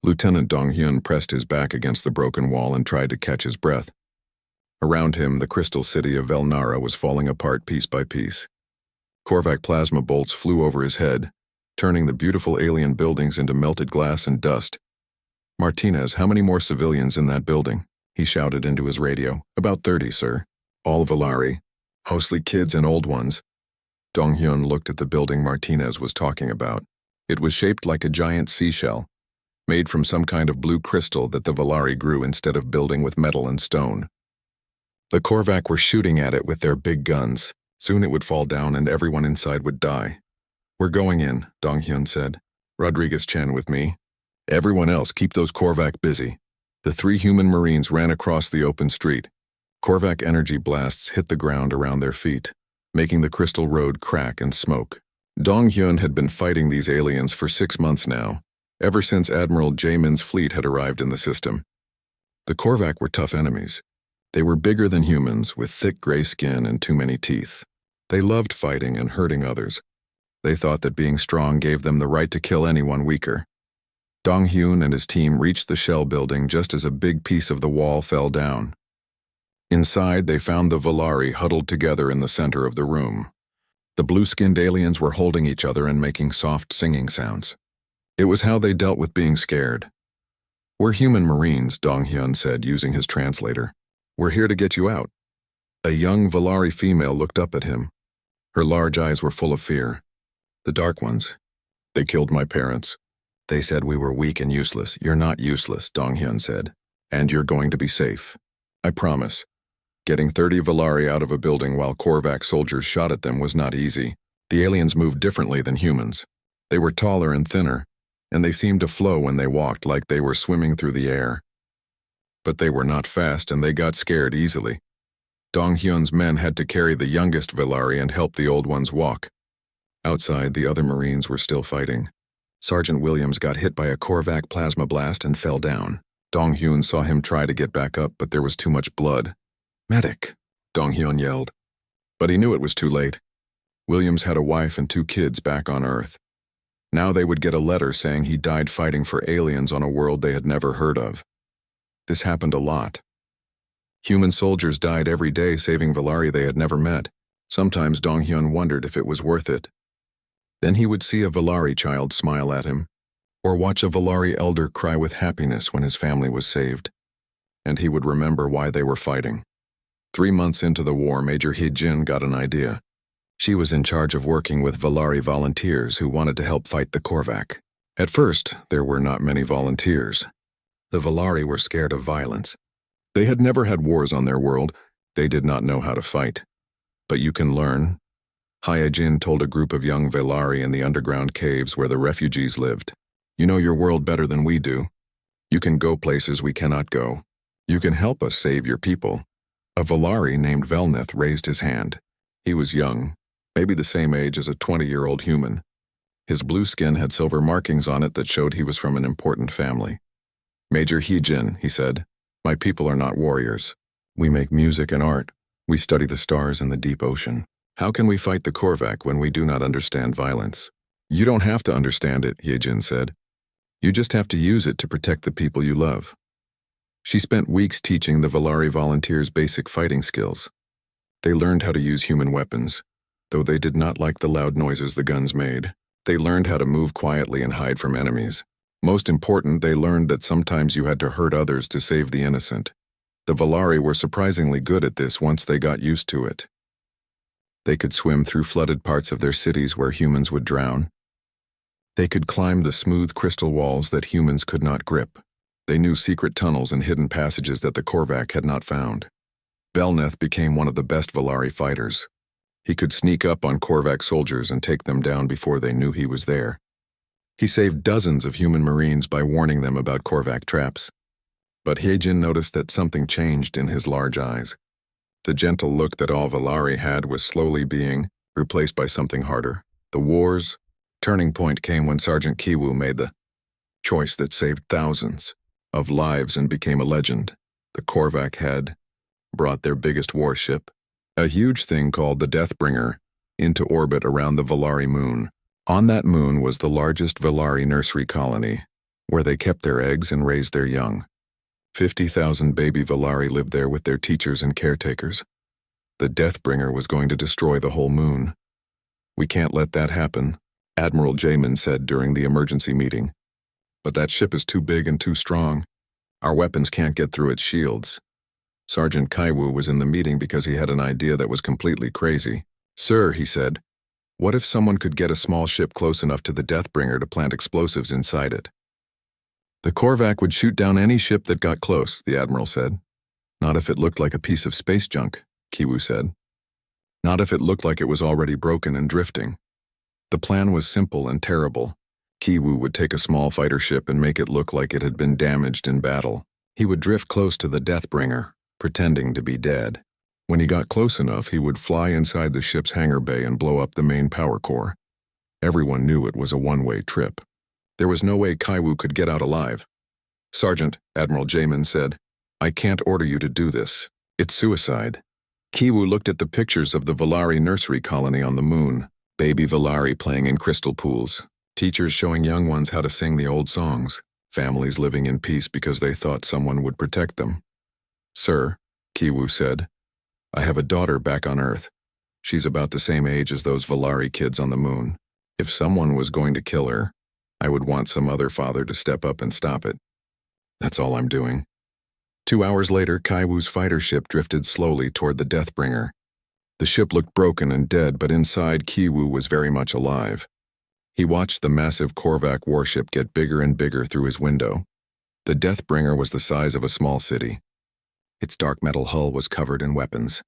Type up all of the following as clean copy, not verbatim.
Lieutenant Dong-hyun pressed his back against the broken wall and tried to catch his breath. Around him, the crystal city of Velnara was falling apart piece by piece. Korvac plasma bolts flew over his head, turning the beautiful alien buildings into melted glass and dust. "Martinez, how many more civilians in that building?" he shouted into his radio. "About 30, sir. All Valari. Mostly kids and old ones." Dong-hyun looked at the building Martinez was talking about. It was shaped like a giant seashell, made from some kind of blue crystal that the Valari grew instead of building with metal and stone. The Korvac were shooting at it with their big guns. Soon it would fall down and everyone inside would die. "We're going in," Dong-hyun said. "Rodriguez-Chen with me. Everyone else, keep those Korvac busy." The 3 human Marines ran across the open street. Korvac energy blasts hit the ground around their feet, making the crystal road crack and smoke. Dong-hyun had been fighting these aliens for 6 months now, ever since Admiral Jamin's fleet had arrived in the system. The Korvac were tough enemies. They were bigger than humans, with thick gray skin and too many teeth. They loved fighting and hurting others. They thought that being strong gave them the right to kill anyone weaker. Dong-hyun and his team reached the shell building just as a big piece of the wall fell down. Inside, they found the Valari huddled together in the center of the room. The blue-skinned aliens were holding each other and making soft singing sounds. It was how they dealt with being scared. "We're human Marines," Dong-hyun said, using his translator. "We're here to get you out." A young Valari female looked up at him. Her large eyes were full of fear. "The Dark Ones. They killed my parents. They said we were weak and useless." "You're not useless," Dong-hyun said. "And you're going to be safe. I promise." Getting 30 Valari out of a building while Korvac soldiers shot at them was not easy. The aliens moved differently than humans. They were taller and thinner, and they seemed to flow when they walked like they were swimming through the air. But they were not fast and they got scared easily. Dong-hyun's men had to carry the youngest Valari and help the old ones walk. Outside, the other Marines were still fighting. Sergeant Williams got hit by a Korvac plasma blast and fell down. Dong-hyun saw him try to get back up, but there was too much blood. "Medic!" Dong-hyun yelled. But he knew it was too late. Williams had a wife and 2 kids back on Earth. Now they would get a letter saying he died fighting for aliens on a world they had never heard of. This happened a lot. Human soldiers died every day saving Valari they had never met. Sometimes Dong-hyun wondered if it was worth it. Then he would see a Valari child smile at him, or watch a Valari elder cry with happiness when his family was saved. And he would remember why they were fighting. 3 months into the war, Major Hee-jin got an idea. She was in charge of working with Valari volunteers who wanted to help fight the Korvac. At first, there were not many volunteers. The Valari were scared of violence. They had never had wars on their world. They did not know how to fight. But you can learn. Hye-jin told a group of young Valari in the underground caves where the refugees lived. "You know your world better than we do. You can go places we cannot go. You can help us save your people." A Valari named Velneth raised his hand. He was young, maybe the same age as a 20-year-old human. His blue skin had silver markings on it that showed he was from an important family. "Major Hee-jin," he said, "my people are not warriors. We make music and art. We study the stars and the deep ocean. How can we fight the Korvac when we do not understand violence?" "You don't have to understand it," Hee-jin said. "You just have to use it to protect the people you love." She spent weeks teaching the Valari volunteers basic fighting skills. They learned how to use human weapons, though they did not like the loud noises the guns made. They learned how to move quietly and hide from enemies. Most important, they learned that sometimes you had to hurt others to save the innocent. The Valari were surprisingly good at this once they got used to it. They could swim through flooded parts of their cities where humans would drown. They could climb the smooth crystal walls that humans could not grip. They knew secret tunnels and hidden passages that the Korvac had not found. Velneth became one of the best Valari fighters. He could sneak up on Korvac soldiers and take them down before they knew he was there. He saved dozens of human Marines by warning them about Korvac traps. But Hee-jin noticed that something changed in his large eyes. The gentle look that all Valari had was slowly being replaced by something harder. The war's turning point came when Sergeant Kiwoo made the choice that saved thousands of lives and became a legend. The Korvac had brought their biggest warship, a huge thing called the Deathbringer, into orbit around the Valari moon. On that moon was the largest Valari nursery colony, where they kept their eggs and raised their young. 50,000 baby Valari lived there with their teachers and caretakers. The Deathbringer was going to destroy the whole moon. "We can't let that happen," Admiral Jamin said during the emergency meeting. "But that ship is too big and too strong. Our weapons can't get through its shields." Sergeant Kaiwu was in the meeting because he had an idea that was completely crazy. "Sir," he said, "what if someone could get a small ship close enough to the Deathbringer to plant explosives inside it?" "The Korvac would shoot down any ship that got close," the Admiral said. "Not if it looked like a piece of space junk," Kiwu said. "Not if it looked like it was already broken and drifting." The plan was simple and terrible. Kiwu would take a small fighter ship and make it look like it had been damaged in battle. He would drift close to the Deathbringer, pretending to be dead. When he got close enough, he would fly inside the ship's hangar bay and blow up the main power core. Everyone knew it was a one-way trip. There was no way Kaiwu could get out alive. "Sergeant," Admiral Jamin said, "I can't order you to do this. It's suicide." Kiwu looked at the pictures of the Valari nursery colony on the moon, baby Valari playing in crystal pools, teachers showing young ones how to sing the old songs, families living in peace because they thought someone would protect them. "Sir," Kiwu said, "I have a daughter back on Earth. She's about the same age as those Valari kids on the moon. If someone was going to kill her, I would want some other father to step up and stop it. That's all I'm doing." 2 hours later, Kaiwu's fighter ship drifted slowly toward the Deathbringer. The ship looked broken and dead, but inside, Kiwu was very much alive. He watched the massive Korvac warship get bigger and bigger through his window. The Deathbringer was the size of a small city. Its dark metal hull was covered in weapons.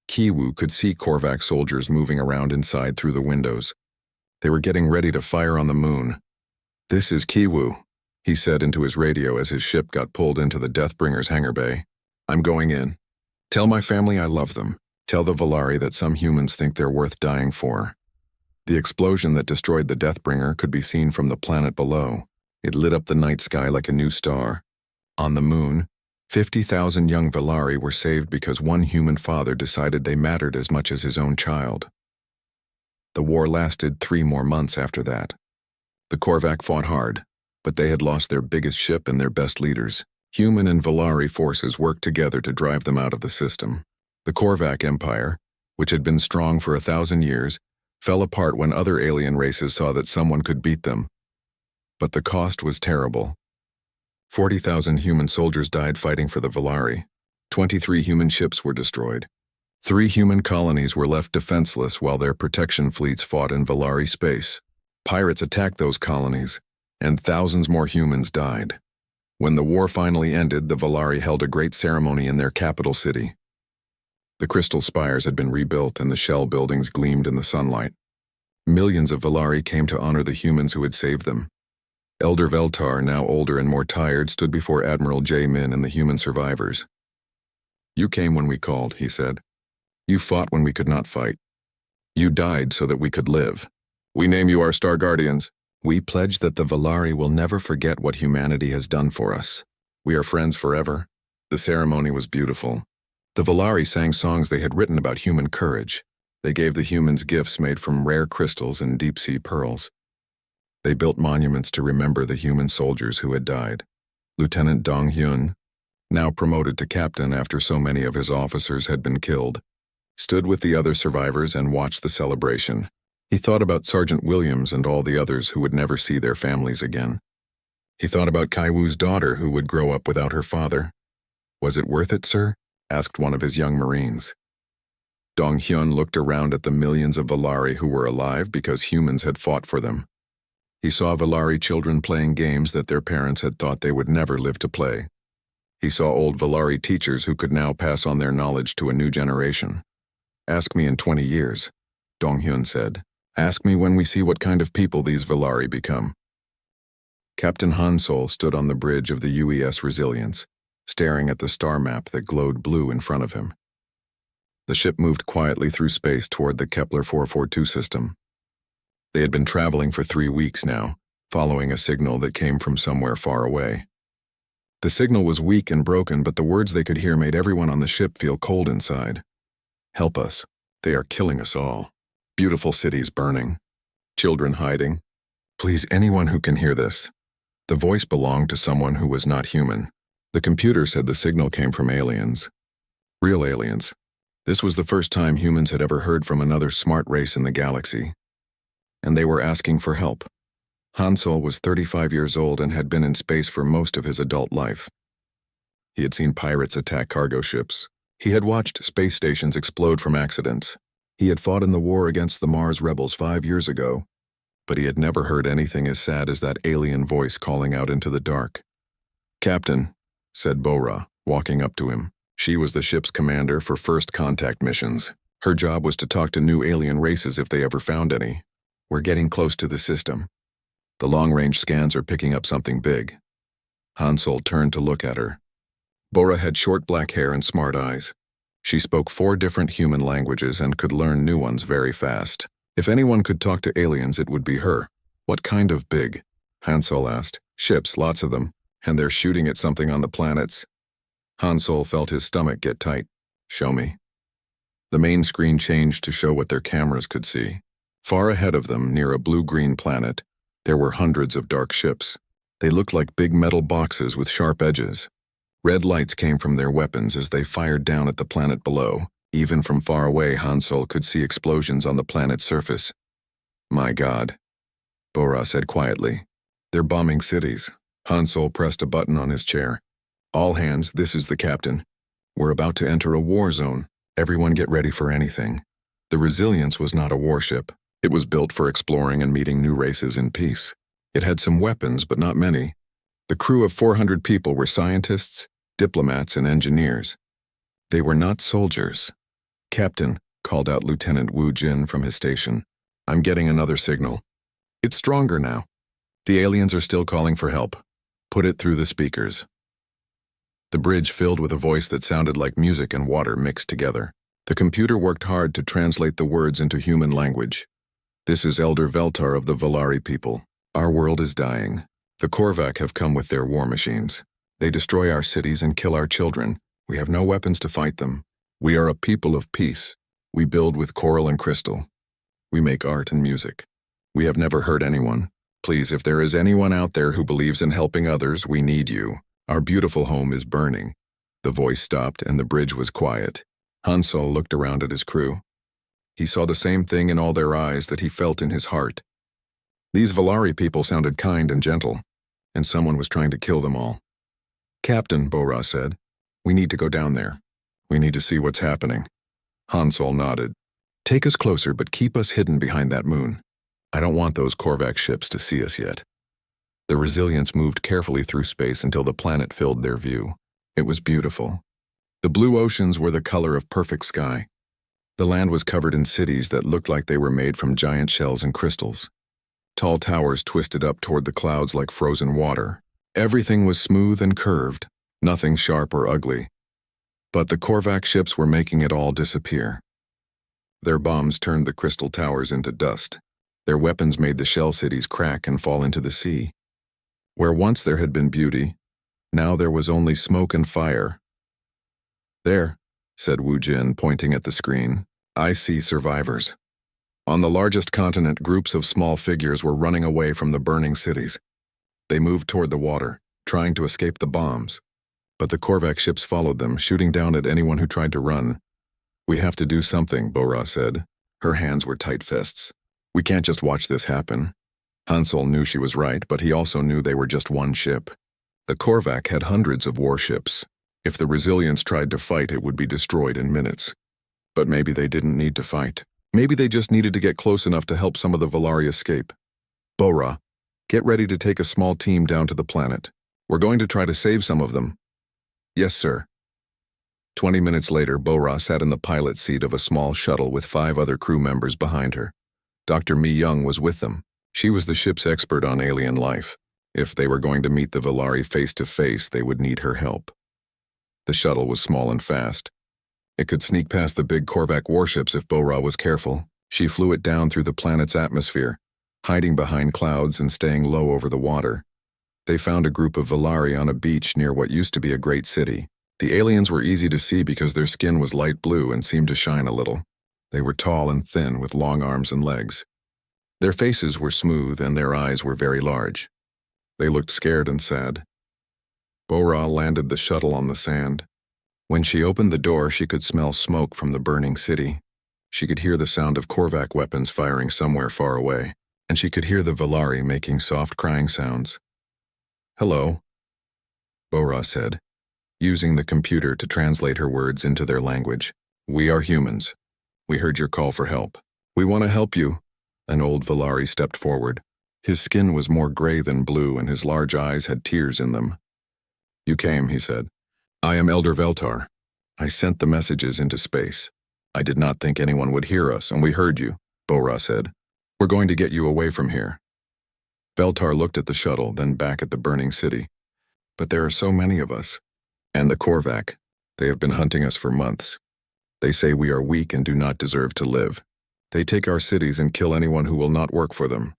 Kiwu could see Korvac soldiers moving around inside through the windows. They were getting ready to fire on the moon. "This is Kiwu," he said into his radio as his ship got pulled into the Deathbringer's hangar bay. "I'm going in. Tell my family I love them. Tell the Valari that some humans think they're worth dying for." The explosion that destroyed the Deathbringer could be seen from the planet below. It lit up the night sky like a new star. On the moon, 50,000 young Valari were saved because one human father decided they mattered as much as his own child. The war lasted 3 more months after that. The Korvac fought hard, but they had lost their biggest ship and their best leaders. Human and Valari forces worked together to drive them out of the system. The Korvac Empire, which had been strong for 1,000 years, fell apart when other alien races saw that someone could beat them. But the cost was terrible. 40,000 human soldiers died fighting for the Valari. 23 human ships were destroyed. 3 human colonies were left defenseless while their protection fleets fought in Valari space. Pirates attacked those colonies, and thousands more humans died. When the war finally ended, the Valari held a great ceremony in their capital city. The crystal spires had been rebuilt and the shell buildings gleamed in the sunlight. Millions of Valari came to honor the humans who had saved them. Elder Veltar, now older and more tired, stood before Admiral Jamin and the human survivors. "You came when we called," he said. "You fought when we could not fight. You died so that we could live. We name you our Star Guardians. We pledge that the Valari will never forget what humanity has done for us. We are friends forever." The ceremony was beautiful. The Valari sang songs they had written about human courage. They gave the humans gifts made from rare crystals and deep-sea pearls. They built monuments to remember the human soldiers who had died. Lieutenant Dong Hyun, now promoted to captain after so many of his officers had been killed, stood with the other survivors and watched the celebration. He thought about Sergeant Williams and all the others who would never see their families again. He thought about Kaiwu's daughter who would grow up without her father. "Was it worth it, sir?" asked one of his young Marines. Dong Hyun looked around at the millions of Valari who were alive because humans had fought for them. He saw Valari children playing games that their parents had thought they would never live to play. He saw old Valari teachers who could now pass on their knowledge to a new generation. "Ask me in 20 years, Dong Hyun said. "Ask me when we see what kind of people these Valari become." Captain Hansol stood on the bridge of the UES Resilience, staring at the star map that glowed blue in front of him. The ship moved quietly through space toward the Kepler 442 system. They had been traveling for 3 weeks now, following a signal that came from somewhere far away. The signal was weak and broken, but the words they could hear made everyone on the ship feel cold inside. "Help us. They are killing us all. Beautiful cities burning. Children hiding. Please, anyone who can hear this." The voice belonged to someone who was not human. The computer said the signal came from aliens. Real aliens. This was the first time humans had ever heard from another smart race in the galaxy. And they were asking for help. Hansel was 35 years old and had been in space for most of his adult life. He had seen pirates attack cargo ships. He had watched space stations explode from accidents. He had fought in the war against the Mars rebels 5 years ago, but he had never heard anything as sad as that alien voice calling out into the dark. "Captain," said Bora, walking up to him. She was the ship's commander for first contact missions. Her job was to talk to new alien races if they ever found any. "We're getting close to the system. The long-range scans are picking up something big." Hansel turned to look at her. Bora had short black hair and smart eyes. She spoke 4 different human languages and could learn new ones very fast. If anyone could talk to aliens, it would be her. "What kind of big?" Hansel asked. "Ships, lots of them, and they're shooting at something on the planets." Hansel felt his stomach get tight. "Show me." The main screen changed to show what their cameras could see. Far ahead of them, near a blue-green planet, there were hundreds of dark ships. They looked like big metal boxes with sharp edges. Red lights came from their weapons as they fired down at the planet below. Even from far away, Hansel could see explosions on the planet's surface. "My God," Bora said quietly. "They're bombing cities." Hansel pressed a button on his chair. "All hands, this is the captain. We're about to enter a war zone. Everyone get ready for anything." The Resilience was not a warship. It was built for exploring and meeting new races in peace. It had some weapons, but not many. The crew of 400 people were scientists, diplomats, and engineers. They were not soldiers. "Captain," called out Lieutenant Wu Jin from his station. "I'm getting another signal. It's stronger now. The aliens are still calling for help. Put it through the speakers." The bridge filled with a voice that sounded like music and water mixed together. The computer worked hard to translate the words into human language. "This is Elder Veltar of the Valari people. Our world is dying. The Korvac have come with their war machines. They destroy our cities and kill our children. We have no weapons to fight them. We are a people of peace. We build with coral and crystal. We make art and music. We have never hurt anyone. Please, if there is anyone out there who believes in helping others, we need you. Our beautiful home is burning." The voice stopped and the bridge was quiet. Hansel looked around at his crew. He saw the same thing in all their eyes that he felt in his heart. These Valari people sounded kind and gentle, and someone was trying to kill them all. "Captain," Bora said, "we need to go down there. We need to see what's happening." Hansel nodded. "Take us closer, but keep us hidden behind that moon. I don't want those Korvac ships to see us yet." The Resilience moved carefully through space until the planet filled their view. It was beautiful. The blue oceans were the color of perfect sky. The land was covered in cities that looked like they were made from giant shells and crystals. Tall towers twisted up toward the clouds like frozen water. Everything was smooth and curved, nothing sharp or ugly. But the Korvac ships were making it all disappear. Their bombs turned the crystal towers into dust. Their weapons made the shell cities crack and fall into the sea. Where once there had been beauty, now there was only smoke and fire. "There," said Wu Jin, pointing at the screen. "I see survivors." On the largest continent, groups of small figures were running away from the burning cities. They moved toward the water, trying to escape the bombs. But the Korvac ships followed them, shooting down at anyone who tried to run. "We have to do something," Bora said. Her hands were tight fists. "We can't just watch this happen." Hansel knew she was right, but he also knew they were just one ship. The Korvac had hundreds of warships. If the Resilience tried to fight, it would be destroyed in minutes. But maybe they didn't need to fight. Maybe they just needed to get close enough to help some of the Valari escape. "Bora, get ready to take a small team down to the planet. We're going to try to save some of them." "Yes, sir." 20 minutes later, Bora sat in the pilot seat of a small shuttle with 5 other crew members behind her. Dr. Mi Young was with them. She was the ship's expert on alien life. If they were going to meet the Valari face to face, they would need her help. The shuttle was small and fast. It could sneak past the big Korvac warships if Bora was careful. She flew it down through the planet's atmosphere, hiding behind clouds and staying low over the water. They found a group of Valari on a beach near what used to be a great city. The aliens were easy to see because their skin was light blue and seemed to shine a little. They were tall and thin with long arms and legs. Their faces were smooth and their eyes were very large. They looked scared and sad. Bora landed the shuttle on the sand. When she opened the door, she could smell smoke from the burning city. She could hear the sound of Korvac weapons firing somewhere far away, and she could hear the Valari making soft crying sounds. "Hello," Bora said, using the computer to translate her words into their language. "We are humans. We heard your call for help. We want to help you." An old Valari stepped forward. His skin was more gray than blue, and his large eyes had tears in them. "You came," he said. "I am Elder Veltar. I sent the messages into space. I did not think anyone would hear us, and we heard you," Bora said. "We're going to get you away from here." Veltar looked at the shuttle, then back at the burning city. "But there are so many of us. And the Korvac. They have been hunting us for months. They say we are weak and do not deserve to live. They take our cities and kill anyone who will not work for them."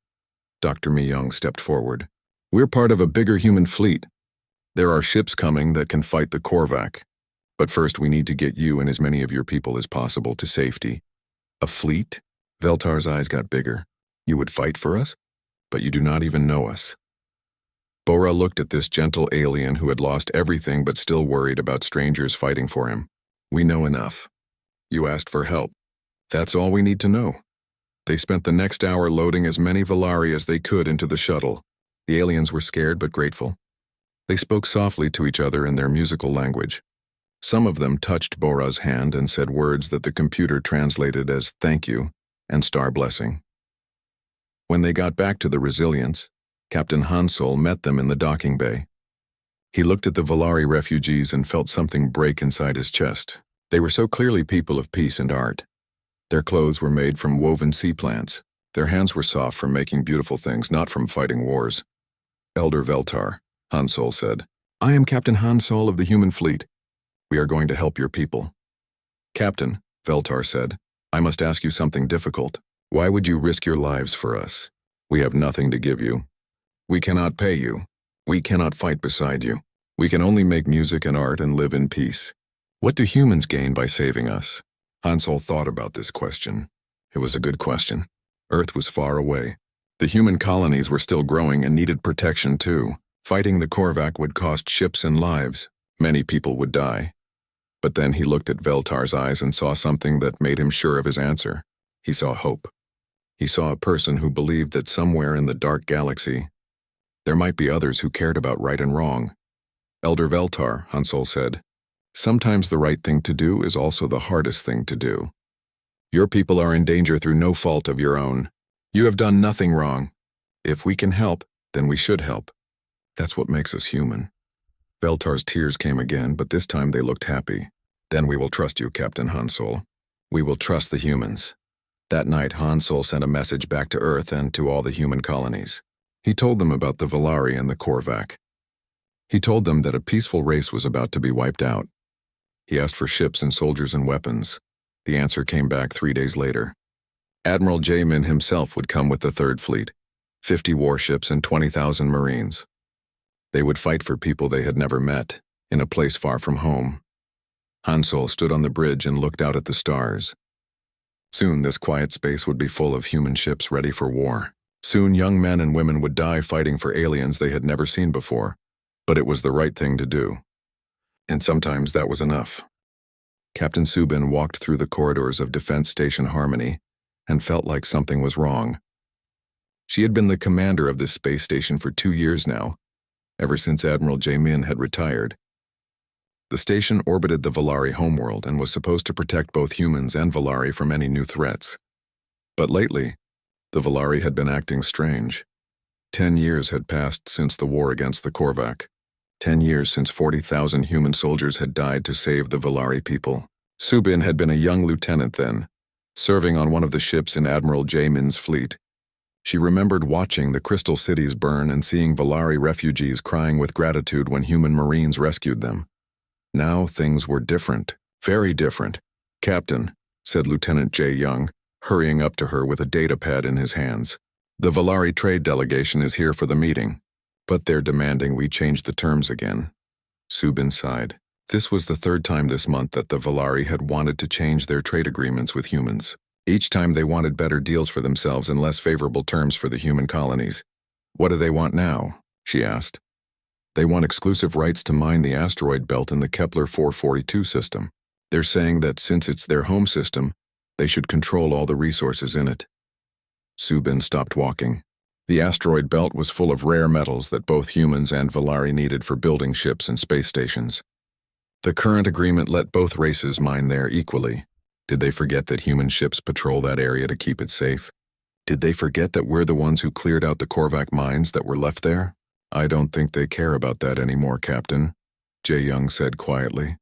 Dr. Mi-young stepped forward. "We're part of a bigger human fleet. There are ships coming that can fight the Korvac. But first we need to get you and as many of your people as possible to safety." "A fleet?" Veltar's eyes got bigger. "You would fight for us? But you do not even know us." Bora looked at this gentle alien who had lost everything but still worried about strangers fighting for him. "We know enough. You asked for help. That's all we need to know." They spent the next hour loading as many Valari as they could into the shuttle. The aliens were scared but grateful. They spoke softly to each other in their musical language. Some of them touched Bora's hand and said words that the computer translated as "thank you" and "star blessing." When they got back to the Resilience, Captain Hansol met them in the docking bay. He looked at the Valari refugees and felt something break inside his chest. They were so clearly people of peace and art. Their clothes were made from woven sea plants. Their hands were soft from making beautiful things, not from fighting wars. "Elder Veltar," Hansol said, "I am Captain Hansol of the human fleet. We are going to help your people." "Captain," Veltar said, "I must ask you something difficult. Why would you risk your lives for us? We have nothing to give you. We cannot pay you. We cannot fight beside you. We can only make music and art and live in peace. What do humans gain by saving us?" Hansol thought about this question. It was a good question. Earth was far away. The human colonies were still growing and needed protection too. Fighting the Korvac would cost ships and lives. Many people would die. But then he looked at Veltar's eyes and saw something that made him sure of his answer. He saw hope. He saw a person who believed that somewhere in the dark galaxy, there might be others who cared about right and wrong. "Elder Veltar," Hansol said, "sometimes the right thing to do is also the hardest thing to do. Your people are in danger through no fault of your own. You have done nothing wrong. If we can help, then we should help. That's what makes us human." Veltar's tears came again, but this time they looked happy. "Then we will trust you, Captain Hansol. We will trust the humans." That night, Hansol sent a message back to Earth and to all the human colonies. He told them about the Valari and the Korvac. He told them that a peaceful race was about to be wiped out. He asked for ships and soldiers and weapons. The answer came back 3 days later. Admiral Jamin himself would come with the Third Fleet, 50 warships and 20,000 Marines. They would fight for people they had never met, in a place far from home. Hansol stood on the bridge and looked out at the stars. Soon this quiet space would be full of human ships ready for war. Soon young men and women would die fighting for aliens they had never seen before. But it was the right thing to do. And sometimes that was enough. Captain Subin walked through the corridors of Defense Station Harmony and felt like something was wrong. She had been the commander of this space station for 2 years now, ever since Admiral Jamin had retired. The station orbited the Valari homeworld and was supposed to protect both humans and Valari from any new threats. But lately, the Valari had been acting strange. 10 years had passed since the war against the Korvac. 10 years since 40,000 human soldiers had died to save the Valari people. Subin had been a young lieutenant then, serving on one of the ships in Admiral Jamin's fleet. She remembered watching the crystal cities burn and seeing Valari refugees crying with gratitude when human Marines rescued them. Now things were different, very different. "Captain," said Lieutenant J. Young, hurrying up to her with a data pad in his hands. "The Valari trade delegation is here for the meeting, but they're demanding we change the terms again." Subin sighed. This was the 3rd time this month that the Valari had wanted to change their trade agreements with humans. Each time they wanted better deals for themselves and less favorable terms for the human colonies. What do they want now? she asked. They want exclusive rights to mine the asteroid belt in the Kepler 442 system. They're saying that since it's their home system, they should control all the resources in it. Subin stopped walking. The asteroid belt was full of rare metals that both humans and Valari needed for building ships and space stations. The current agreement let both races mine there equally. Did they forget that human ships patrol that area to keep it safe? Did they forget that we're the ones who cleared out the Korvac mines that were left there? I don't think they care about that anymore, Captain, Jae Young said quietly.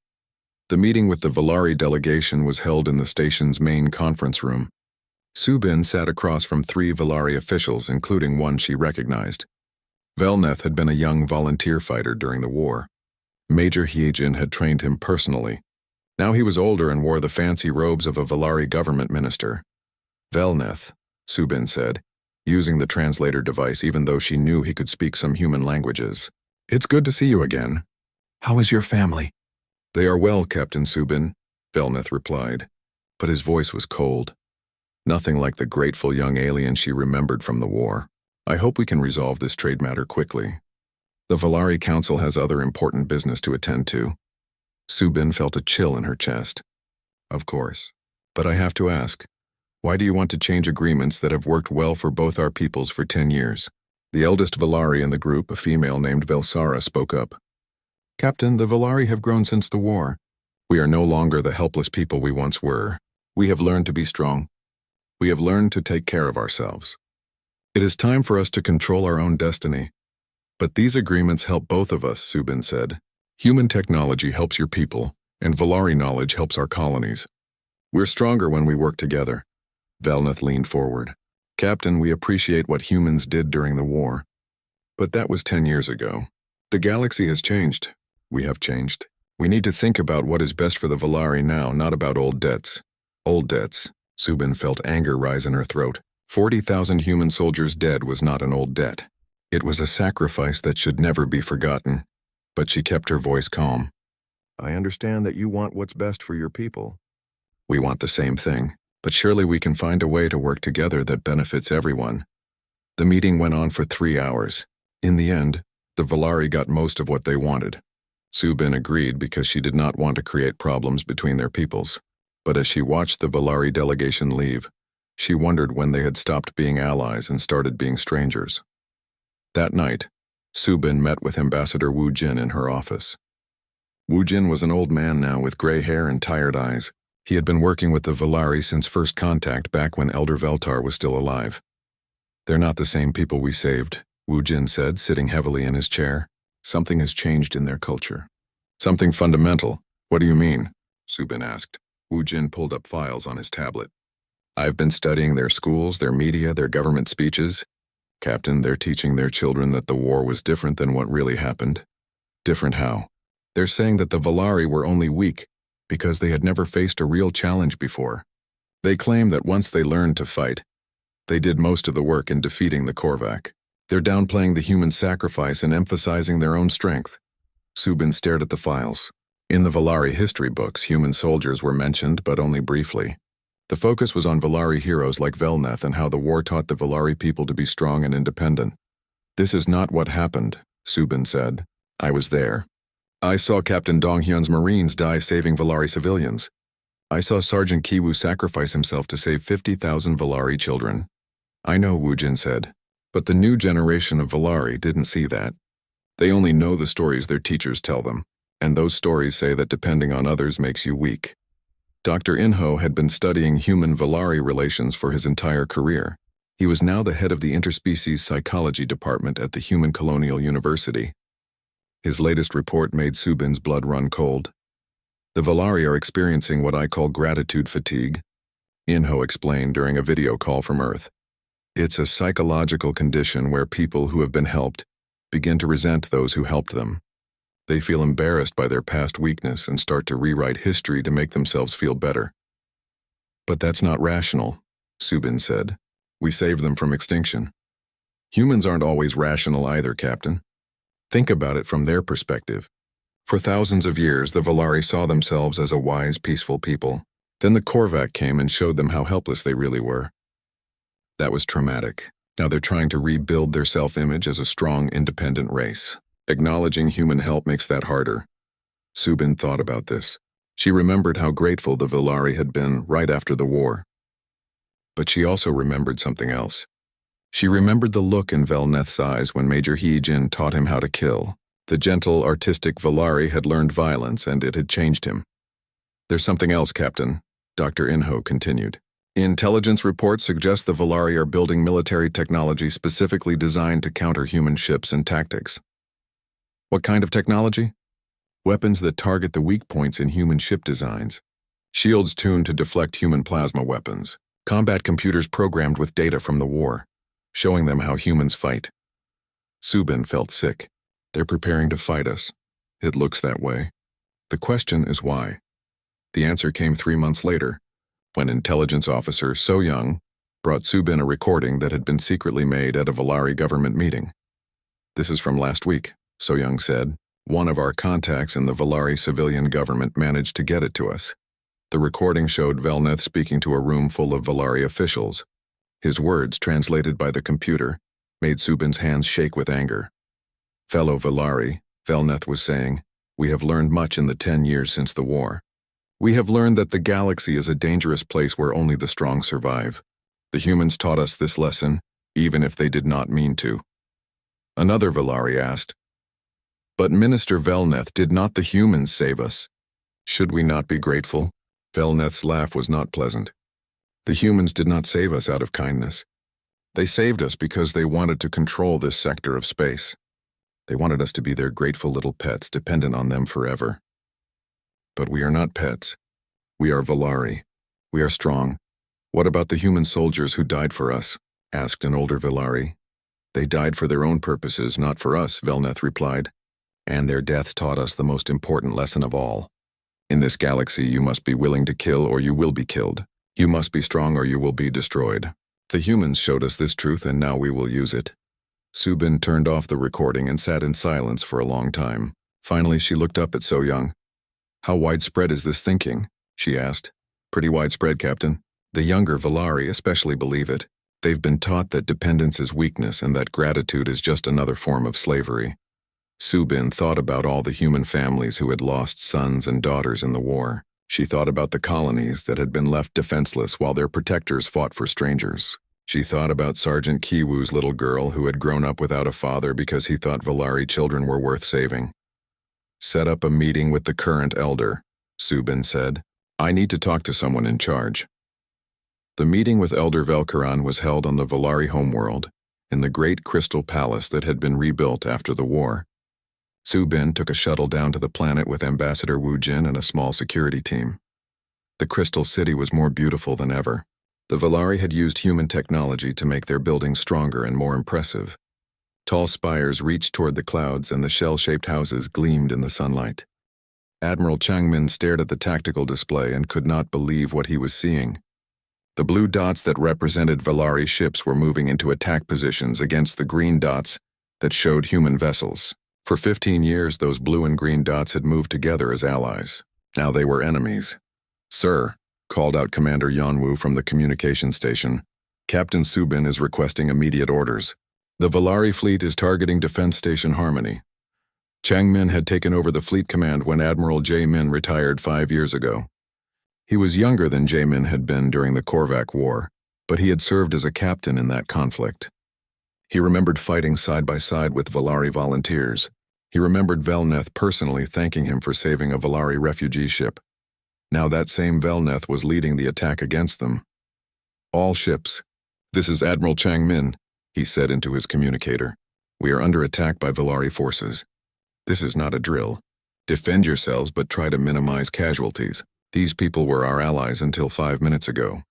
The meeting with the Valari delegation was held in the station's main conference room. Subin sat across from 3 Valari officials, including one she recognized. Velneth had been a young volunteer fighter during the war. Major Hyejin had trained him personally. Now he was older and wore the fancy robes of a Valari government minister. Velneth, Subin said, using the translator device even though she knew he could speak some human languages. It's good to see you again. How is your family? They are well, Captain Subin, Velneth replied, but his voice was cold. Nothing like the grateful young alien she remembered from the war. I hope we can resolve this trade matter quickly. The Valari Council has other important business to attend to. Subin felt a chill in her chest. Of course. But I have to ask, why do you want to change agreements that have worked well for both our peoples for 10 years? The eldest Valari in the group, a female named Velsara, spoke up. Captain, the Valari have grown since the war. We are no longer the helpless people we once were. We have learned to be strong. We have learned to take care of ourselves. It is time for us to control our own destiny. But these agreements help both of us, Subin said. Human technology helps your people, and Valari knowledge helps our colonies. We're stronger when we work together. Velneth leaned forward. Captain, we appreciate what humans did during the war. But that was 10 years ago. The galaxy has changed. We have changed. We need to think about what is best for the Valari now, not about old debts. Old debts. Subin felt anger rise in her throat. 40,000 human soldiers dead was not an old debt. It was a sacrifice that should never be forgotten. But she kept her voice calm. I understand that you want what's best for your people. We want the same thing, but surely we can find a way to work together that benefits everyone. The meeting went on for 3 hours. In the end, the Valari got most of what they wanted. Subin agreed because she did not want to create problems between their peoples. But as she watched the Valari delegation leave, she wondered when they had stopped being allies and started being strangers. That night, Subin met with Ambassador Wu Jin in her office. Wu Jin was an old man now with gray hair and tired eyes. He had been working with the Valari since first contact back when Elder Veltar was still alive. They're not the same people we saved, Wu Jin said, sitting heavily in his chair. Something has changed in their culture. Something fundamental. What do you mean? Subin asked. Wu Jin pulled up files on his tablet. I've been studying their schools, their media, their government speeches. Captain, they're teaching their children that the war was different than what really happened. Different how? They're saying that the Valari were only weak because they had never faced a real challenge before. They claim that once they learned to fight, they did most of the work in defeating the Korvac. They're downplaying the human sacrifice and emphasizing their own strength. Subin stared at the files. In the Valari history books, human soldiers were mentioned, but only briefly. The focus was on Valari heroes like Velneth and how the war taught the Valari people to be strong and independent. This is not what happened, Subin said. I was there. I saw Captain Donghyun's Marines die saving Valari civilians. I saw Sergeant Kiwu sacrifice himself to save 50,000 Valari children. I know, Wu Jin said, but the new generation of Valari didn't see that. They only know the stories their teachers tell them, and those stories say that depending on others makes you weak. Dr. Inho had been studying human-Valari relations for his entire career. He was now the head of the interspecies psychology department at the Human Colonial University. His latest report made Subin's blood run cold. The Valari are experiencing what I call gratitude fatigue, Inho explained during a video call from Earth. It's a psychological condition where people who have been helped begin to resent those who helped them. They feel embarrassed by their past weakness and start to rewrite history to make themselves feel better. But that's not rational, Subin said. We saved them from extinction. Humans aren't always rational either, Captain. Think about it from their perspective. For thousands of years, the Valari saw themselves as a wise, peaceful people. Then the Korvac came and showed them how helpless they really were. That was traumatic. Now they're trying to rebuild their self-image as a strong, independent race. Acknowledging human help makes that harder. Subin thought about this. She remembered how grateful the Valari had been right after the war. But she also remembered something else. She remembered the look in Velneth's eyes when Major Heejin taught him how to kill. The gentle, artistic Valari had learned violence, and it had changed him. "There's something else, Captain," Dr. Inho continued. "Intelligence reports suggest the Valari are building military technology specifically designed to counter human ships and tactics." "What kind of technology?" "Weapons that target the weak points in human ship designs. Shields tuned to deflect human plasma weapons. Combat computers programmed with data from the war, showing them how humans fight." Subin felt sick. "They're preparing to fight us. It looks that way. The question is why." The answer came 3 months later, when intelligence officer So Young brought Subin a recording that had been secretly made at a Valari government meeting. "This is from last week," So Young said. "One of our contacts in the Valari civilian government managed to get it to us." The recording showed Velneth speaking to a room full of Valari officials. His words, translated by the computer, made Subin's hands shake with anger. "Fellow Valari," Velneth was saying, "we have learned much in the 10 years since the war. We have learned that the galaxy is a dangerous place where only the strong survive. The humans taught us this lesson, even if they did not mean to." Another Valari asked, "But Minister Velneth, did not the humans save us? Should we not be grateful?" Velneth's laugh was not pleasant. "The humans did not save us out of kindness. They saved us because they wanted to control this sector of space. They wanted us to be their grateful little pets, dependent on them forever. But we are not pets. We are Valari. We are strong. What about the human soldiers who died for us?" asked an older Valari. "They died for their own purposes, not for us," Velneth replied. "And their deaths taught us the most important lesson of all. In this galaxy, you must be willing to kill or you will be killed. You must be strong or you will be destroyed. The humans showed us this truth and now we will use it." Subin turned off the recording and sat in silence for a long time. Finally, she looked up at So Young. "How widespread is this thinking?" she asked. "Pretty widespread, Captain. The younger Valari especially believe it. They've been taught that dependence is weakness and that gratitude is just another form of slavery." Subin thought about all the human families who had lost sons and daughters in the war. She thought about the colonies that had been left defenseless while their protectors fought for strangers. She thought about Sergeant Kiwu's little girl who had grown up without a father because he thought Valari children were worth saving. "Set up a meeting with the current elder," Subin said. "I need to talk to someone in charge." The meeting with Elder Velkaran was held on the Valari homeworld, in the great crystal palace that had been rebuilt after the war. Subin took a shuttle down to the planet with Ambassador Wu Jin and a small security team. The crystal city was more beautiful than ever. The Valari had used human technology to make their buildings stronger and more impressive. Tall spires reached toward the clouds and the shell-shaped houses gleamed in the sunlight. Admiral Changmin stared at the tactical display and could not believe what he was seeing. The blue dots that represented Valari ships were moving into attack positions against the green dots that showed human vessels. For 15 years, those blue and green dots had moved together as allies. Now they were enemies. "Sir," called out Commander Yanwu from the communication station, "Captain Subin is requesting immediate orders. The Valari fleet is targeting Defense Station Harmony." Changmin had taken over the fleet command when Admiral Jae-min retired 5 years ago. He was younger than Jae-min had been during the Korvac War, but he had served as a captain in that conflict. He remembered fighting side by side with Valari volunteers. He remembered Velneth personally thanking him for saving a Valari refugee ship. Now that same Velneth was leading the attack against them. "All ships. This is Admiral Changmin," he said into his communicator. "We are under attack by Valari forces. This is not a drill. Defend yourselves, but try to minimize casualties. These people were our allies until 5 minutes ago."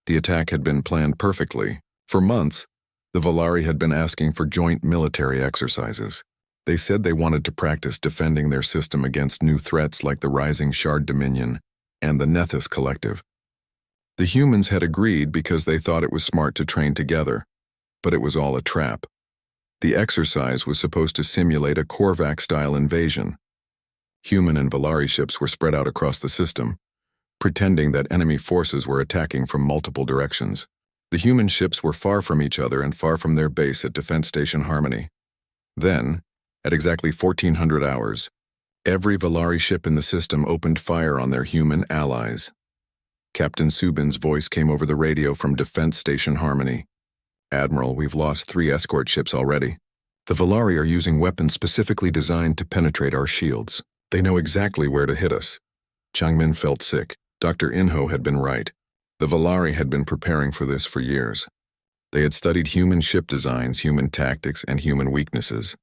The attack had been planned perfectly. For months, the Valari had been asking for joint military exercises. They said they wanted to practice defending their system against new threats like the rising Shard Dominion and the Nethys Collective. The humans had agreed because they thought it was smart to train together, but it was all a trap. The exercise was supposed to simulate a Korvac-style invasion. Human and Valari ships were spread out across the system, pretending that enemy forces were attacking from multiple directions. The human ships were far from each other and far from their base at Defense Station Harmony. Then, at exactly 1400 hours, every Valari ship in the system opened fire on their human allies. Captain Subin's voice came over the radio from Defense Station Harmony. "Admiral, we've lost 3 escort ships already. The Valari are using weapons specifically designed to penetrate our shields. They know exactly where to hit us." Changmin felt sick. Dr. Inho had been right. The Valari had been preparing for this for years. They had studied human ship designs, human tactics, and human weaknesses.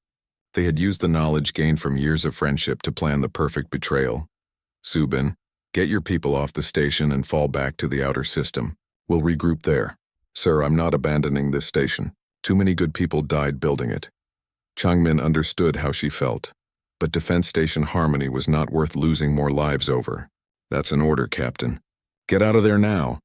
They had used the knowledge gained from years of friendship to plan the perfect betrayal. "Subin, get your people off the station and fall back to the outer system. We'll regroup there." "Sir, I'm not abandoning this station. Too many good people died building it." Changmin understood how she felt, but Defense Station Harmony was not worth losing more lives over. "That's an order, Captain. Get out of there now."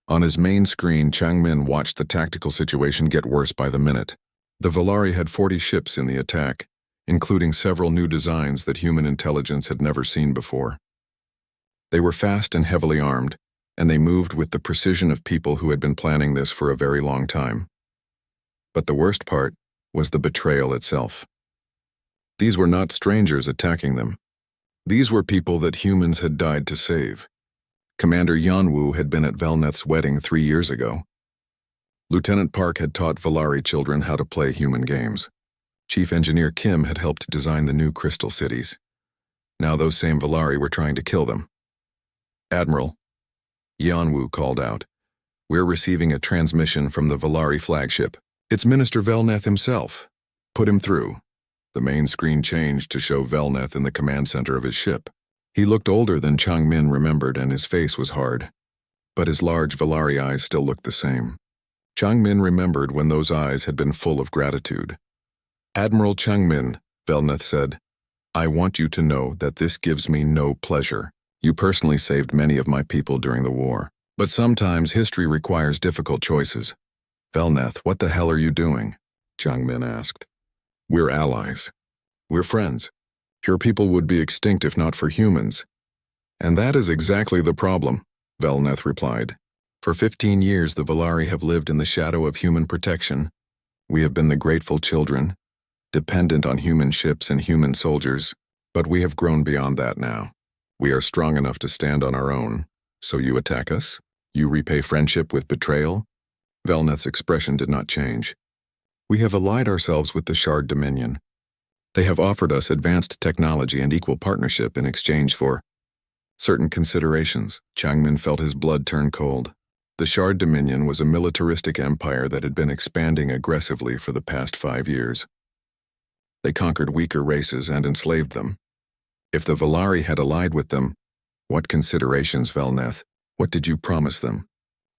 On his main screen, Changmin watched the tactical situation get worse by the minute. The Valari had 40 ships in the attack, including several new designs that human intelligence had never seen before. They were fast and heavily armed, and they moved with the precision of people who had been planning this for a very long time. But the worst part was the betrayal itself. These were not strangers attacking them. These were people that humans had died to save. Commander Yanwu had been at Velneth's wedding 3 years ago. Lieutenant Park had taught Valari children how to play human games. Chief Engineer Kim had helped design the new crystal cities. Now those same Valari were trying to kill them. "Admiral," Yanwu called out, "we're receiving a transmission from the Valari flagship. It's Minister Velneth himself. Put him through." The main screen changed to show Velneth in the command center of his ship. He looked older than Changmin remembered, and his face was hard. But his large Valari eyes still looked the same. Changmin remembered when those eyes had been full of gratitude. "Admiral Changmin," Velneth said, "I want you to know that this gives me no pleasure. You personally saved many of my people during the war. But sometimes history requires difficult choices." "Velneth, what the hell are you doing?" Changmin asked. "We're allies. We're friends. Your people would be extinct if not for humans." "And that is exactly the problem," Velneth replied. "For 15 years the Valari have lived in the shadow of human protection. We have been the grateful children, dependent on human ships and human soldiers, but we have grown beyond that now. We are strong enough to stand on our own. So you attack us? You repay friendship with betrayal?" Velneth's expression did not change. "We have allied ourselves with the Shard Dominion. They have offered us advanced technology and equal partnership in exchange for certain considerations." Changmin felt his blood turn cold. The Shard Dominion was a militaristic empire that had been expanding aggressively for the past 5 years. They conquered weaker races and enslaved them. If the Valari had allied with them, what considerations, Velneth? What did you promise them?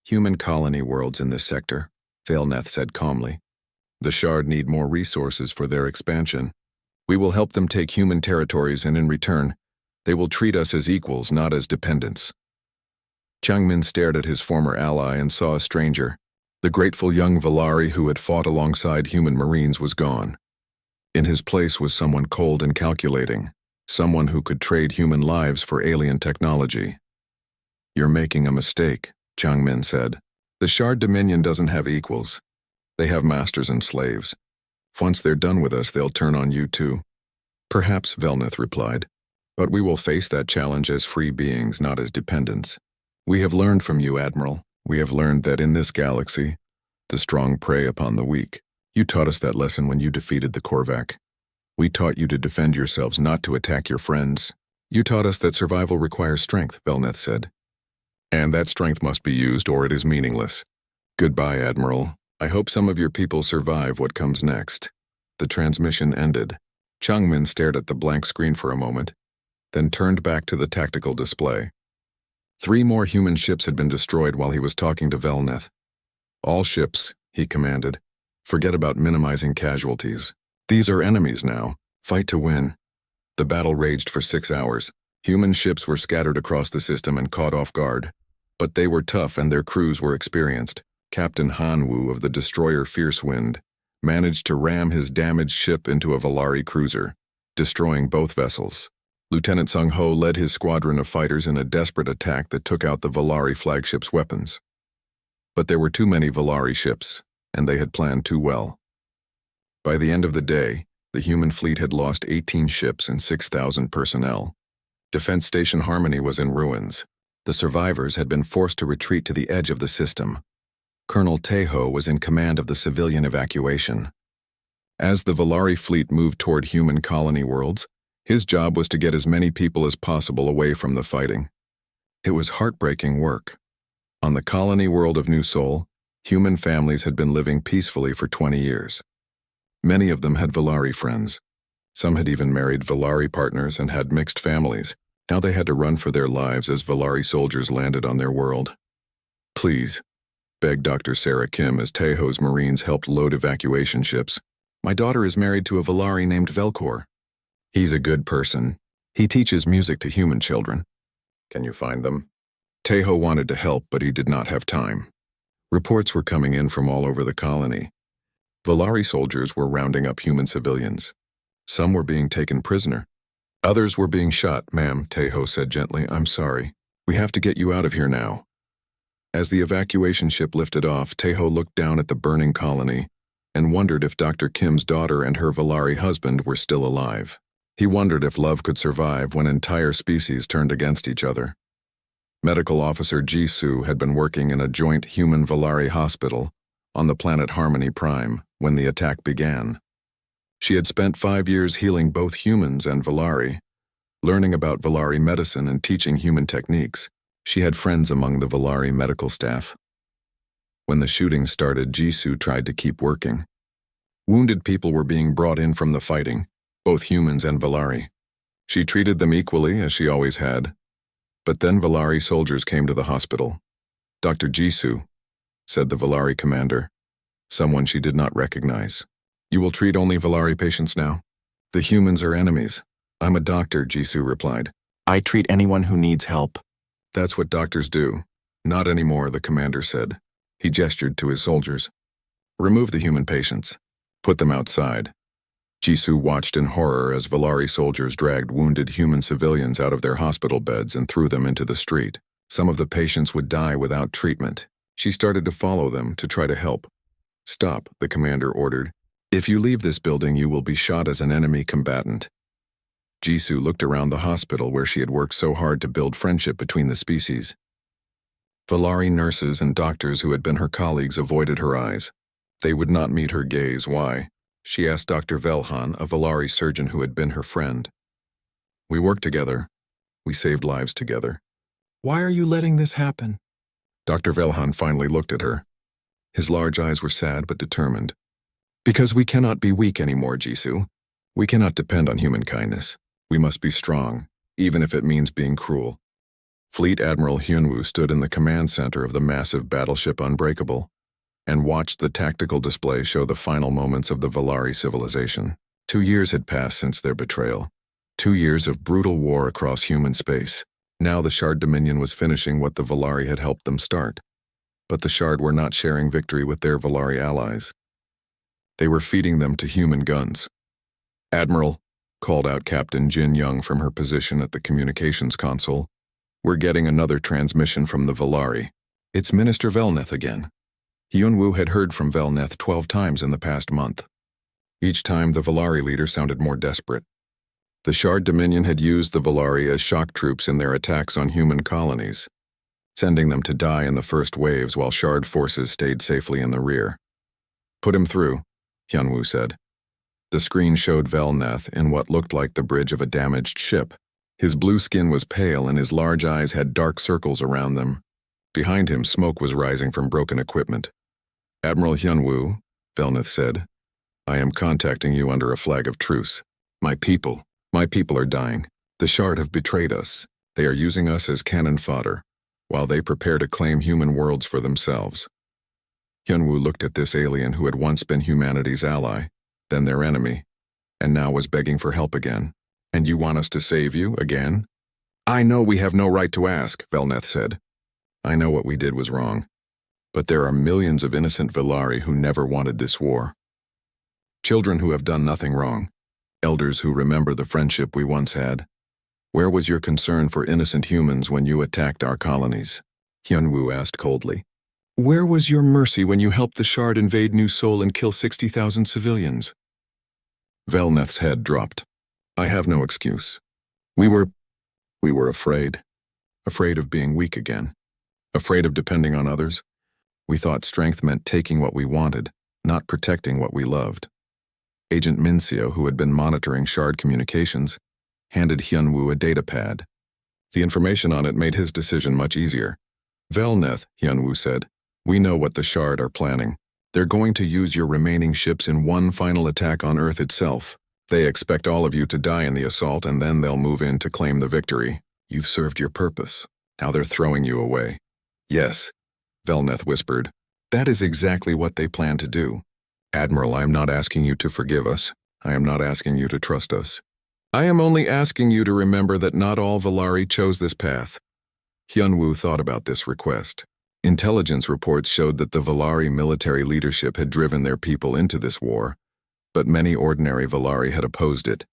"Human colony worlds in this sector," Velneth said calmly. "The Shard need more resources for their expansion. We will help them take human territories, and in return, they will treat us as equals, not as dependents." Changmin stared at his former ally and saw a stranger. The grateful young Valari who had fought alongside human marines was gone. In his place was someone cold and calculating, someone who could trade human lives for alien technology. "You're making a mistake," Changmin said. "The Shard Dominion doesn't have equals. They have masters and slaves. Once they're done with us, they'll turn on you too." "Perhaps," Velneth replied, "but we will face that challenge as free beings, not as dependents. We have learned from you, Admiral. We have learned that in this galaxy, the strong prey upon the weak. You taught us that lesson when you defeated the Korvac. We taught you to defend yourselves, not to attack your friends. You taught us that survival requires strength," Velneth said. "And that strength must be used or it is meaningless. Goodbye, Admiral. I hope some of your people survive what comes next." The transmission ended. Changmin stared at the blank screen for a moment, then turned back to the tactical display. 3 more human ships had been destroyed while he was talking to Velneth. "All ships," he commanded. "Forget about minimizing casualties. These are enemies now. Fight to win." The battle raged for 6 hours. Human ships were scattered across the system and caught off guard. But they were tough and their crews were experienced. Captain Hanwu of the destroyer Fierce Wind managed to ram his damaged ship into a Valari cruiser, destroying both vessels. Lieutenant Sung Ho led his squadron of fighters in a desperate attack that took out the Valari flagship's weapons. But there were too many Valari ships, and they had planned too well. By the end of the day, the human fleet had lost 18 ships and 6,000 personnel. Defense Station Harmony was in ruins. The survivors had been forced to retreat to the edge of the system. Colonel Tejo was in command of the civilian evacuation. As the Valari fleet moved toward human colony worlds, his job was to get as many people as possible away from the fighting. It was heartbreaking work. On the colony world of New Sol, human families had been living peacefully for 20 years. Many of them had Valari friends. Some had even married Valari partners and had mixed families. Now they had to run for their lives as Valari soldiers landed on their world. "Please," begged Dr. Sarah Kim as Tejo's Marines helped load evacuation ships. "My daughter is married to a Valari named Velcor. He's a good person. He teaches music to human children. Can you find them?" Tejo wanted to help, but he did not have time. Reports were coming in from all over the colony. Valari soldiers were rounding up human civilians. Some were being taken prisoner. "Others were being shot, ma'am," Tejo said gently. "I'm sorry. We have to get you out of here now." As the evacuation ship lifted off, Tejo looked down at the burning colony and wondered if Dr. Kim's daughter and her Valari husband were still alive. He wondered if love could survive when entire species turned against each other. Medical Officer Jisoo had been working in a joint human-Valari hospital on the planet Harmony Prime when the attack began. She had spent 5 years healing both humans and Valari, learning about Valari medicine and teaching human techniques. She had friends among the Valari medical staff. When the shooting started, Jisoo tried to keep working. Wounded people were being brought in from the fighting, both humans and Valari. She treated them equally, as she always had. But then Valari soldiers came to the hospital. "Dr. Jisoo," said the Valari commander, someone she did not recognize. "You will treat only Valari patients now? The humans are enemies." "I'm a doctor," Jisoo replied. "I treat anyone who needs help." "That's what doctors do." "Not anymore," the commander said. He gestured to his soldiers. "Remove the human patients. Put them outside." Jisoo watched in horror as Valari soldiers dragged wounded human civilians out of their hospital beds and threw them into the street. Some of the patients would die without treatment. She started to follow them to try to help. "Stop," the commander ordered. "If you leave this building, you will be shot as an enemy combatant." Jisoo looked around the hospital where she had worked so hard to build friendship between the species. Valari nurses and doctors who had been her colleagues avoided her eyes. They would not meet her gaze. Why? She asked Dr. Velhan, a Valari surgeon who had been her friend. "We worked together. We saved lives together." "Why are you letting this happen?" Dr. Velhan finally looked at her. His large eyes were sad but determined. "Because we cannot be weak anymore, Jisoo. We cannot depend on human kindness. We must be strong, even if it means being cruel." Fleet Admiral Hyunwoo stood in the command center of the massive battleship Unbreakable and watched the tactical display show the final moments of the Valari civilization. 2 years had passed since their betrayal. 2 years of brutal war across human space. Now the Shard Dominion was finishing what the Valari had helped them start. But the Shard were not sharing victory with their Valari allies. They were feeding them to human guns. "Admiral," called out Captain Jin Young from her position at the communications console, "we're getting another transmission from the Valari. It's Minister Velneth again." Hyunwoo had heard from Velneth 12 times in the past month. Each time the Valari leader sounded more desperate. The Shard Dominion had used the Valari as shock troops in their attacks on human colonies, sending them to die in the first waves while Shard forces stayed safely in the rear. "Put him through," Hyunwoo said. The screen showed Velneth in what looked like the bridge of a damaged ship. His blue skin was pale and his large eyes had dark circles around them. Behind him, smoke was rising from broken equipment. "Admiral Hyunwoo," Velneth said, "I am contacting you under a flag of truce. My people are dying. The Shard have betrayed us. They are using us as cannon fodder, while they prepare to claim human worlds for themselves." Hyunwoo looked at this alien who had once been humanity's ally, then their enemy, and now was begging for help again. "And you want us to save you, again?" "I know we have no right to ask," Velneth said. "I know what we did was wrong. But there are millions of innocent Valari who never wanted this war. Children who have done nothing wrong. Elders who remember the friendship we once had. Where was your concern for innocent humans when you attacked our colonies?" Hyunwoo asked coldly. Where was your mercy when you helped the Shard invade New Sol and kill 60,000 civilians? Velneth's head dropped. I have no excuse. We were afraid. Afraid of being weak again. Afraid of depending on others. We thought strength meant taking what we wanted, not protecting what we loved. Agent Mincio, who had been monitoring Shard communications, handed Hyunwoo a data pad. The information on it made his decision much easier. Velneth, Hyunwoo said, we know what the Shard are planning. They're going to use your remaining ships in one final attack on Earth itself. They expect all of you to die in the assault, and then they'll move in to claim the victory. You've served your purpose. Now they're throwing you away. Yes, Velneth whispered. That is exactly what they plan to do. Admiral, I am not asking you to forgive us. I am not asking you to trust us. I am only asking you to remember that not all Valari chose this path. Hyunwoo thought about this request. Intelligence reports showed that the Valari military leadership had driven their people into this war, but many ordinary Valari had opposed it.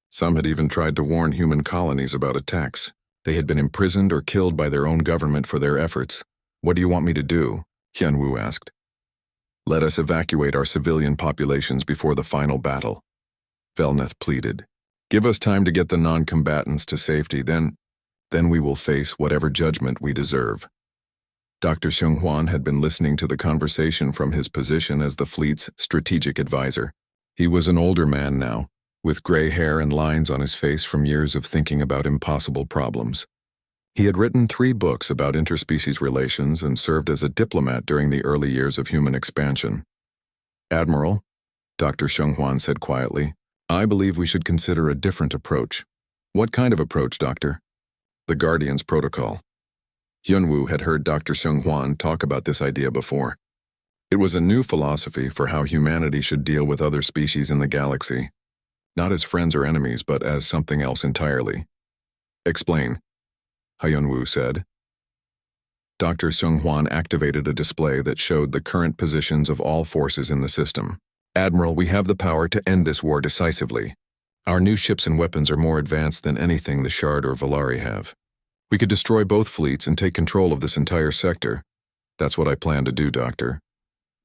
Some had even tried to warn human colonies about attacks. They had been imprisoned or killed by their own government for their efforts. What do you want me to do? Hyunwoo asked. Let us evacuate our civilian populations before the final battle. Velneth pleaded. Give us time to get the non-combatants to safety, then we will face whatever judgment we deserve. Dr. Seung-hwan had been listening to the conversation from his position as the fleet's strategic advisor. He was an older man now, with gray hair and lines on his face from years of thinking about impossible problems. He had written 3 books about interspecies relations and served as a diplomat during the early years of human expansion. Admiral, Dr. Seung-hwan said quietly, I believe we should consider a different approach. What kind of approach, Doctor? The Guardian's Protocol. Hyunwoo had heard Dr. Seung-hwan talk about this idea before. It was a new philosophy for how humanity should deal with other species in the galaxy. Not as friends or enemies, but as something else entirely. Explain, Hyunwoo said. Dr. Seung-hwan activated a display that showed the current positions of all forces in the system. Admiral, we have the power to end this war decisively. Our new ships and weapons are more advanced than anything the Shard or Valari have. We could destroy both fleets and take control of this entire sector. That's what I plan to do, Doctor.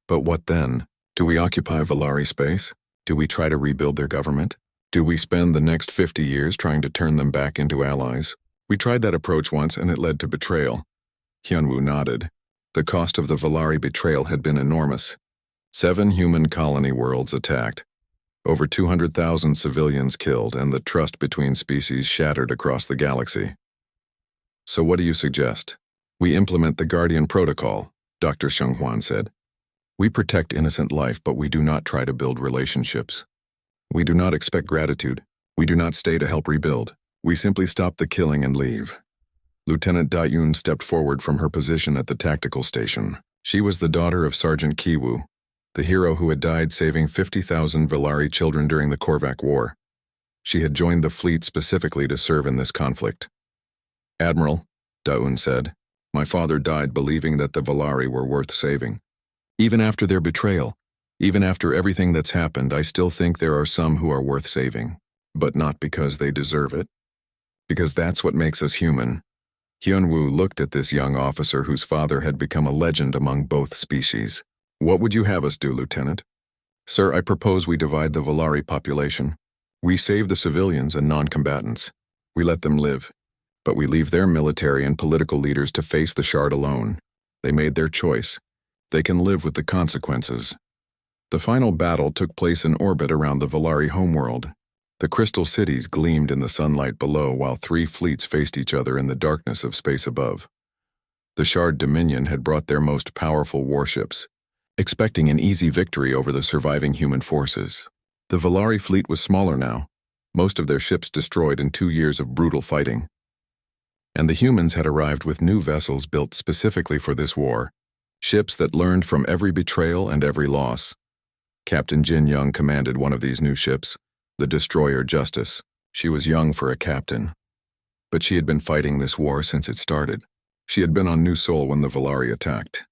But what then? Do we occupy Valari space? Do we try to rebuild their government? Do we spend the next 50 years trying to turn them back into allies? We tried that approach once and it led to betrayal. Hyunwoo nodded. The cost of the Valari betrayal had been enormous. 7 human colony worlds attacked. Over 200,000 civilians killed and the trust between species shattered across the galaxy. So what do you suggest? We implement the Guardian Protocol, Dr. Seung-hwan said. We protect innocent life, but we do not try to build relationships. We do not expect gratitude. We do not stay to help rebuild. We simply stop the killing and leave. Lieutenant Da-yoon stepped forward from her position at the tactical station. She was the daughter of Sergeant Kiwoo, the hero who had died saving 50,000 Valari children during the Korvac War. She had joined the fleet specifically to serve in this conflict. Admiral, Da-yoon said, my father died believing that the Valari were worth saving. Even after their betrayal, even after everything that's happened, I still think there are some who are worth saving. But not because they deserve it. Because that's what makes us human. Hyunwoo looked at this young officer whose father had become a legend among both species. What would you have us do, Lieutenant? Sir, I propose we divide the Valari population. We save the civilians and non-combatants. We let them live. But we leave their military and political leaders to face the Shard alone. They made their choice. They can live with the consequences. The final battle took place in orbit around the Valari homeworld. The crystal cities gleamed in the sunlight below while 3 fleets faced each other in the darkness of space above. The Shard Dominion had brought their most powerful warships, expecting an easy victory over the surviving human forces. The Valari fleet was smaller now, most of their ships destroyed in 2 years of brutal fighting. And the humans had arrived with new vessels built specifically for this war, ships that learned from every betrayal and every loss. Captain Jin Young commanded one of these new ships, the destroyer Justice. She was young for a captain, but she had been fighting this war since it started. She had been on New Sol when the Valari attacked.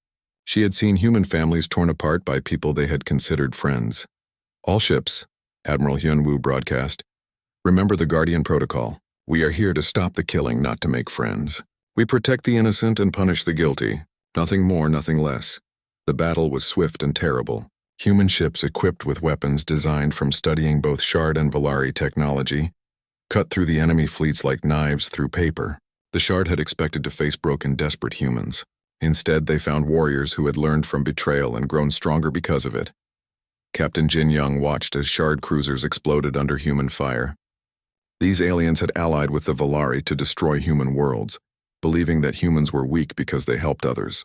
She had seen human families torn apart by people they had considered friends. All ships, Admiral Hyunwoo broadcast, remember the Guardian Protocol. We are here to stop the killing, not to make friends. We protect the innocent and punish the guilty. Nothing more, nothing less. The battle was swift and terrible. Human ships equipped with weapons designed from studying both Shard and Valari technology cut through the enemy fleets like knives through paper. The Shard had expected to face broken, desperate humans. Instead, they found warriors who had learned from betrayal and grown stronger because of it. Captain Jin Young watched as Shard cruisers exploded under human fire. These aliens had allied with the Valari to destroy human worlds, believing that humans were weak because they helped others.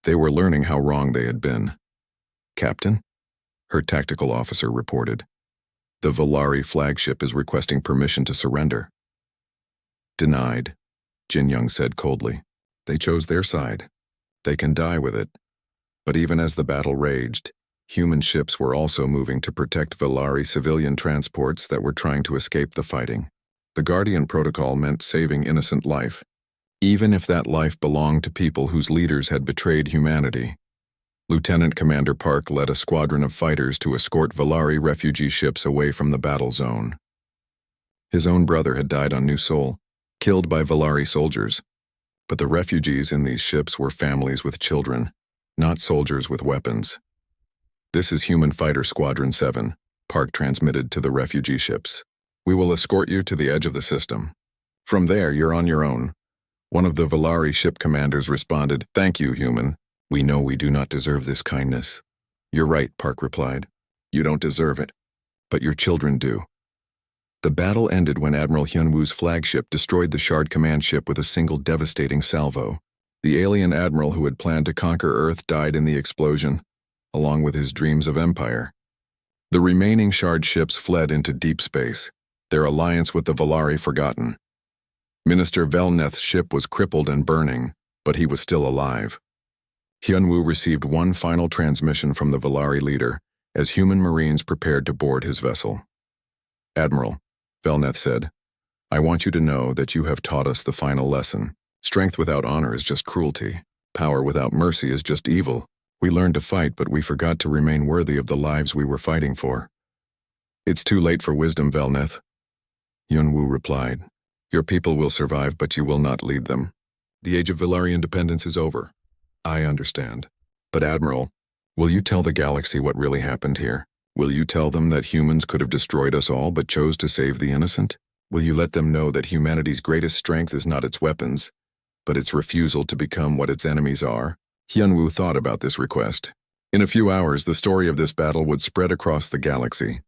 They were learning how wrong they had been. "Captain?" her tactical officer reported. "The Valari flagship is requesting permission to surrender." "Denied," Jin Young said coldly. "They chose their side. They can die with it." But even as the battle raged, human ships were also moving to protect Valari civilian transports that were trying to escape the fighting. The Guardian Protocol meant saving innocent life, even if that life belonged to people whose leaders had betrayed humanity. Lieutenant Commander Park led a squadron of fighters to escort Valari refugee ships away from the battle zone. His own brother had died on New Sol, killed by Valari soldiers. But the refugees in these ships were families with children, not soldiers with weapons. "This is Human Fighter Squadron 7, Park transmitted to the refugee ships. We will escort you to the edge of the system. From there, you're on your own." One of the Valari ship commanders responded, "Thank you, Human. We know we do not deserve this kindness." "You're right," Park replied. "You don't deserve it, but your children do." The battle ended when Admiral Hyunwoo's flagship destroyed the Shard command ship with a single devastating salvo. The alien admiral who had planned to conquer Earth died in the explosion, along with his dreams of empire. The remaining Shard ships fled into deep space, their alliance with the Valari forgotten. Minister Velneth's ship was crippled and burning, but he was still alive. Hyunwoo received one final transmission from the Valari leader as human marines prepared to board his vessel. "Admiral," Velneth said, "I want you to know that you have taught us the final lesson. Strength without honor is just cruelty. Power without mercy is just evil. We learned to fight, but we forgot to remain worthy of the lives we were fighting for." "It's too late for wisdom, Velneth," Hyunwoo replied. "Your people will survive, but you will not lead them. The age of Valari independence is over." "I understand. But Admiral, will you tell the galaxy what really happened here? Will you tell them that humans could have destroyed us all but chose to save the innocent? Will you let them know that humanity's greatest strength is not its weapons, but its refusal to become what its enemies are?" Hyunwoo thought about this request. In a few hours, the story of this battle would spread across the galaxy.